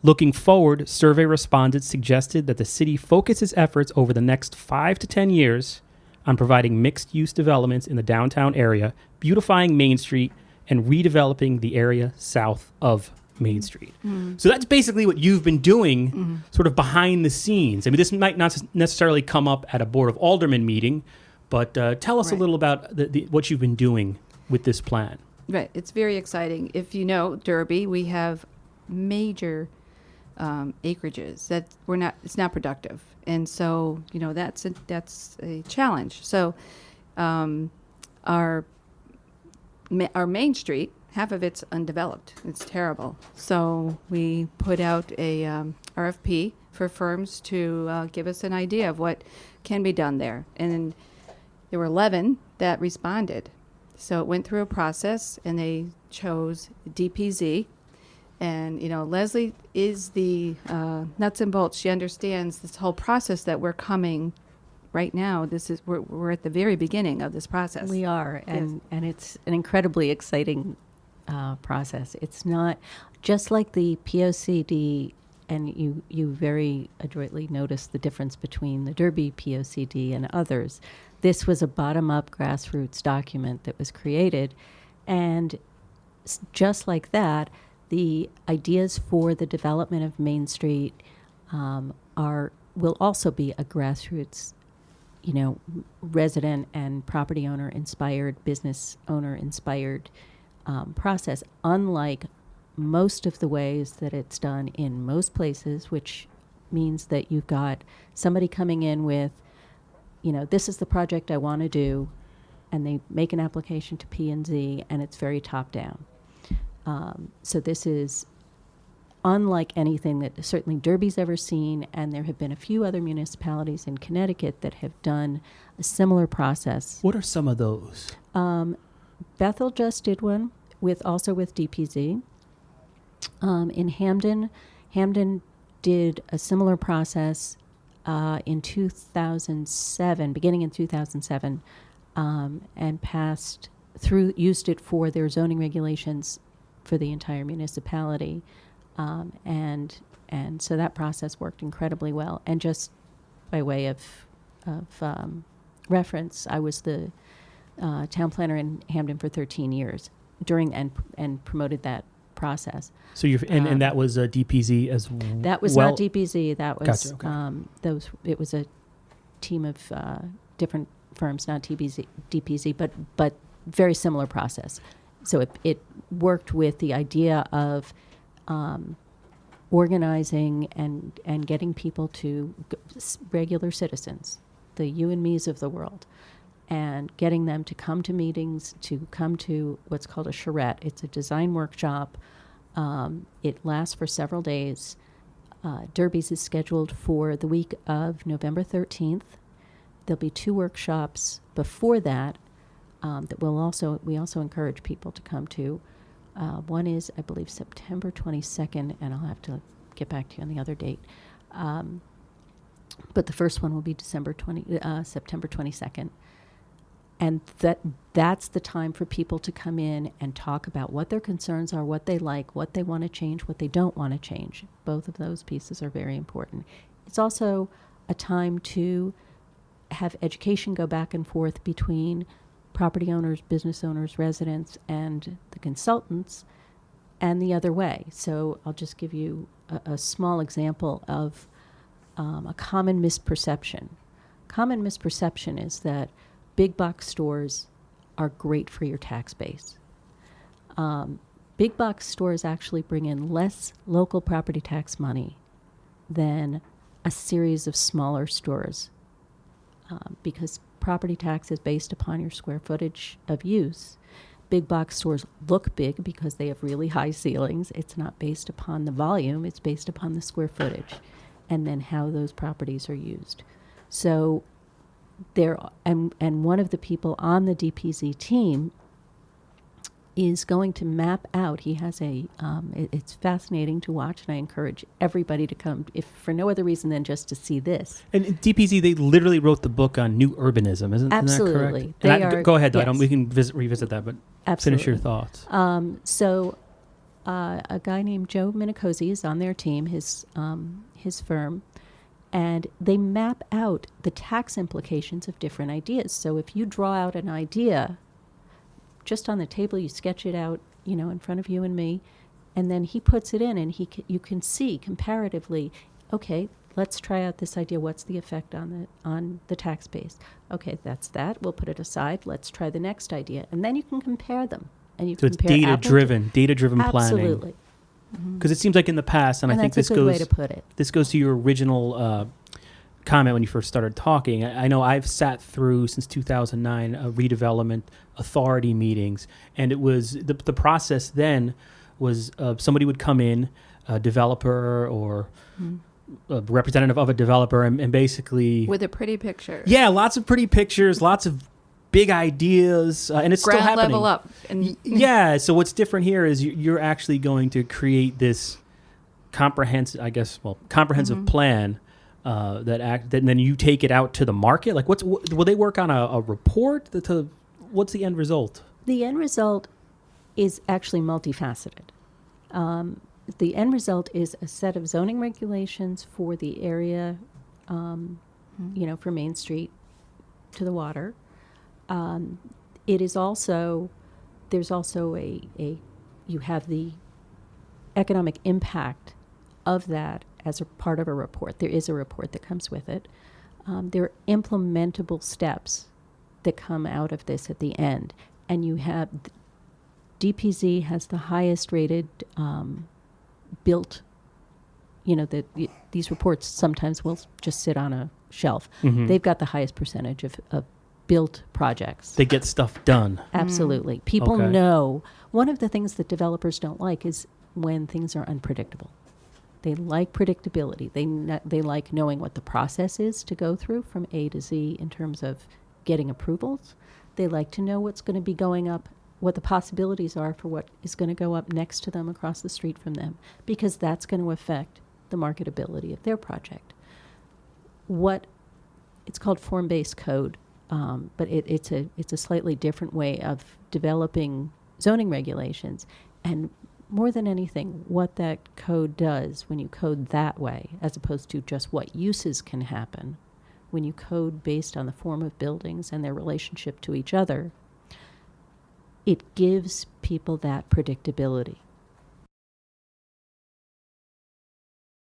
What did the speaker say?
Looking forward, survey respondents suggested that the city focus its efforts over the next 5 to 10 years on providing mixed-use developments in the downtown area, beautifying Main Street, and redeveloping the area south of Main Street. So that's basically what you've been doing sort of behind the scenes. I mean, this might not necessarily come up at a Board of Aldermen meeting, but tell us a little about what you've been doing with this plan. Right. It's very exciting. If you know Derby, we have major acreages that it's not productive. And so, that's a challenge. So our Main Street, half of it's undeveloped. It's terrible. So we put out a RFP for firms to give us an idea of what can be done there. And there were 11 that responded. So it went through a process, and they chose DPZ. And, Leslie is the nuts and bolts. She understands this whole process that we're coming right now. We're at the very beginning of this process. We are, and it's an incredibly exciting process. It's not just like the POCD, and you very adroitly noticed the difference between the Derby POCD and others. This was a bottom-up grassroots document that was created, and just like that, the ideas for the development of Main Street will also be a grassroots, resident and property owner inspired, business owner inspired process, unlike most of the ways that it's done in most places, which means that you've got somebody coming in with, this is the project I want to do, and they make an application to P&Z, and it's very top down. So this is unlike anything that certainly Derby's ever seen, and there have been a few other municipalities in Connecticut that have done a similar process. What are some of those? Bethel just did one with DPZ. In Hamden did a similar process in 2007, beginning in 2007, and used it for their zoning regulations for the entire municipality. And so that process worked incredibly well. And just by way of reference, I was the town planner in Hamden for 13 years during and promoted that process. So and that was DPZ as well? That was not DPZ. That was Gotcha, okay. It was a team of different firms, not DPZ, but very similar process. So it worked with the idea of organizing and getting people to regular citizens, the you and me's of the world, and getting them to come to meetings, to come to what's called a charrette. It's a design workshop. It lasts for several days. Derby's is scheduled for the week of November 13th. There'll be 2 workshops before that that we also encourage people to come to. One is, I believe, September 22nd, and I'll have to get back to you on the other date. But the first one will be September 22nd. And that's the time for people to come in and talk about what their concerns are, what they like, what they want to change, what they don't want to change. Both of those pieces are very important. It's also a time to have education go back and forth between property owners, business owners, residents, and the consultants, and the other way. So I'll just give you a small example of a common misperception. Common misperception is that big box stores are great for your tax base. Big box stores actually bring in less local property tax money than a series of smaller stores because property tax is based upon your square footage of use. Big box stores look big because they have really high ceilings. It's not based upon the volume, it's based upon the square footage and then how those properties are used. So and one of the people on the DPZ team is going to map out. He has it's fascinating to watch, and I encourage everybody to come, if for no other reason than just to see this. And DPZ, they literally wrote the book on new urbanism, isn't Absolutely. that correct? Go ahead, though. Yes. We can revisit that, but Absolutely. Finish your thoughts. So a guy named Joe Minicosi is on their team, his firm, and they map out the tax implications of different ideas. So if you draw out an idea, just on the table, you sketch it out, in front of you and me, and then he puts it in, and you can see comparatively, okay, let's try out this idea. What's the effect on the tax base? Okay, that's that. We'll put it aside. Let's try the next idea, and then you can compare them. And you So it's compare data-driven planning. Absolutely. Because it seems like in the past, and I think that's this a good way goes to put it. this goes to your original comment when you first started talking. I know I've sat through since 2009 redevelopment authority meetings, and it was the process then was somebody would come in, a developer or a representative of a developer, and basically With a pretty picture. yeah, lots of pretty pictures, lots of big ideas, and it's still Ground happening. level up. And Yeah, so what's different here is you're actually going to create this comprehensive plan that then you take it out to the market. Like, will they work on a report? What's the end result? The end result is actually multifaceted. The end result is a set of zoning regulations for the area, for Main Street to the water. It is also, there's also you have the economic impact of that as a part of a report. There is a report that comes with it. There are implementable steps that come out of this at the end. And you have, DPZ has the highest rated built, these reports sometimes will just sit on a shelf. Mm-hmm. They've got the highest percentage of built projects. They get stuff done. Absolutely. People Okay. know. One of the things that developers don't like is when things are unpredictable. They like predictability. They like knowing what the process is to go through from A to Z in terms of getting approvals. They like to know what's going to be going up, what the possibilities are for what is going to go up next to them across the street from them, because that's going to affect the marketability of their project. It's called form-based code. But it's a slightly different way of developing zoning regulations. And more than anything, what that code does when you code that way, as opposed to just what uses can happen, when you code based on the form of buildings and their relationship to each other, it gives people that predictability.